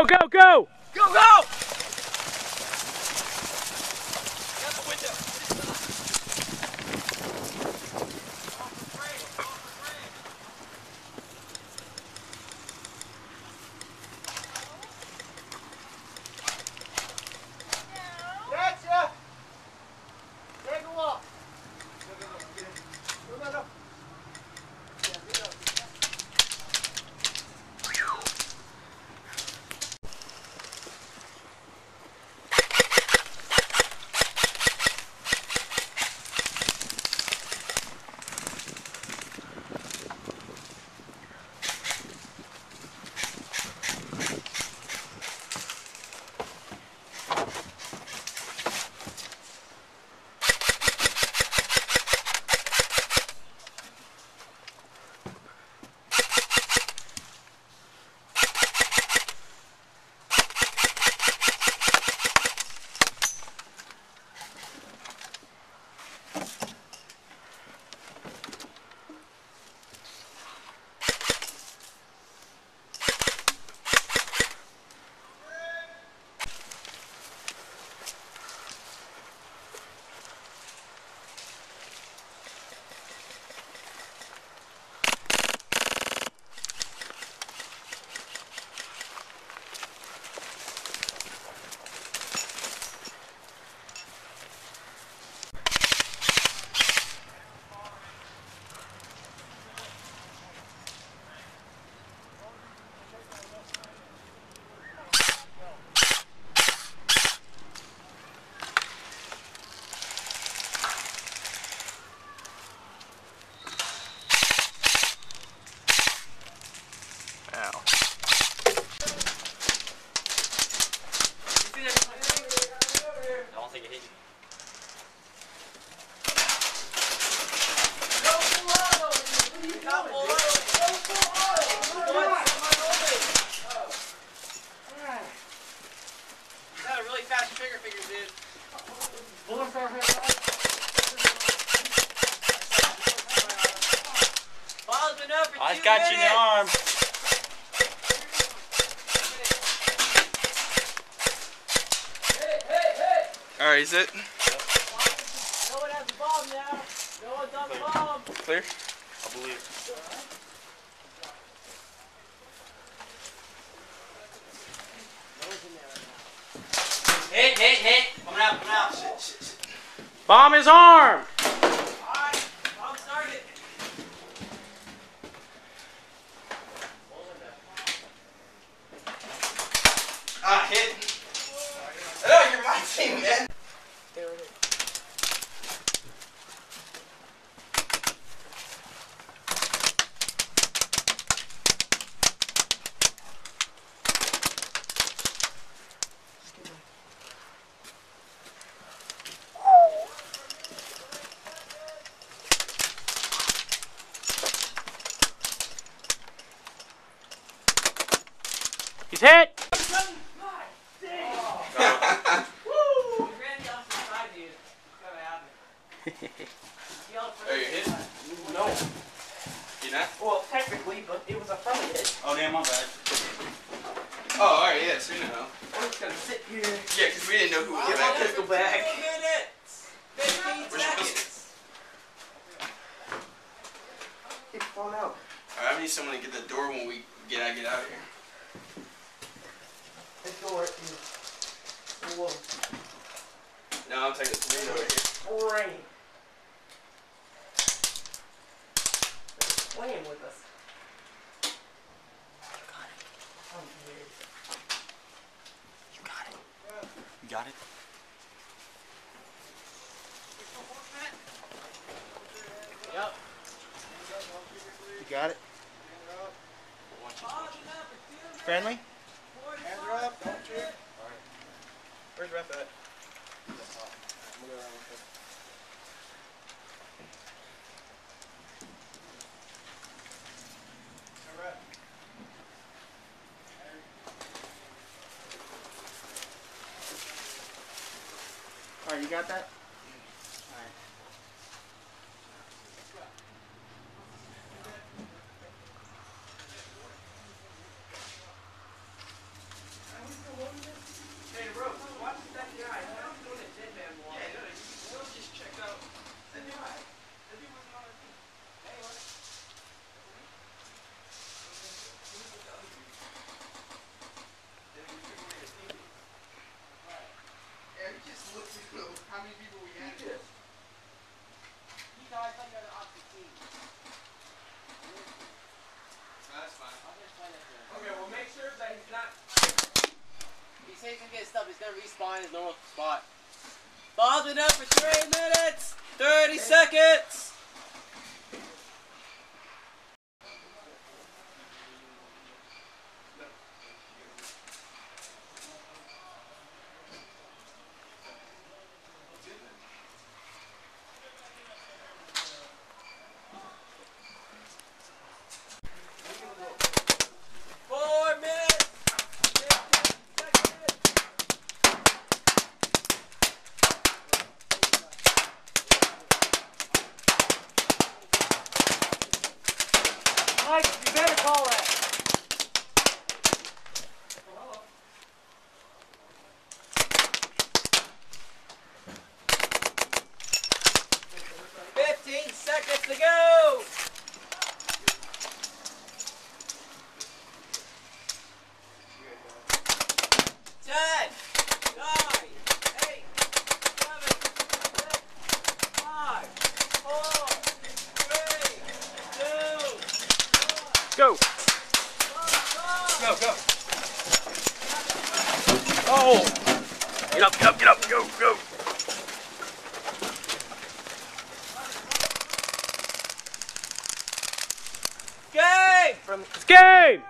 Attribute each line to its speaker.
Speaker 1: go, go!
Speaker 2: Go, go! Gotcha! Take a walk. No.
Speaker 1: I got you in the arm.
Speaker 3: Alright, is it?
Speaker 2: No one has the bomb now. No one's on the bomb.
Speaker 3: Clear?
Speaker 1: I believe.
Speaker 2: Hit. Coming out. Shit.
Speaker 1: Bomb is armed.
Speaker 2: Alright, bomb started.
Speaker 3: Hit. Oh, you're my team, man.
Speaker 1: He's hit.
Speaker 3: Are you hit?
Speaker 2: No.
Speaker 3: You not?
Speaker 2: Well, technically, but it was a friendly hit.
Speaker 1: Oh damn, my bad.
Speaker 3: Oh, alright, yeah, so you know.
Speaker 2: We're just gonna sit here.
Speaker 3: Yeah, because we didn't know who was
Speaker 2: Get my
Speaker 3: back.
Speaker 2: pistol back.
Speaker 3: 15 seconds.
Speaker 2: Keep falling out.
Speaker 3: Alright, I need someone to get the door when we get out of here.
Speaker 2: This door is full.
Speaker 3: No, I'm taking the window right here.
Speaker 2: Rain. Playing with us. I'm weird.
Speaker 1: You got it. You got it?
Speaker 2: Yep.
Speaker 1: You got it? Friendly?
Speaker 3: Hands are up, don't shoot. Alright. Where's Ref at?
Speaker 1: Alright, you got that?
Speaker 2: takes and gets stuff, he's gonna respawn in his normal spot. Bomb's been up for 3 minutes, 30 seconds. Mike, you better call that. Seconds to go. 10, 9, 8, 7, 6, 5, 4, 3, 2, 1.
Speaker 1: Go!
Speaker 3: Go, go.
Speaker 1: Oh! Get up, get up, get up, go, go!
Speaker 2: Game!
Speaker 1: It's game!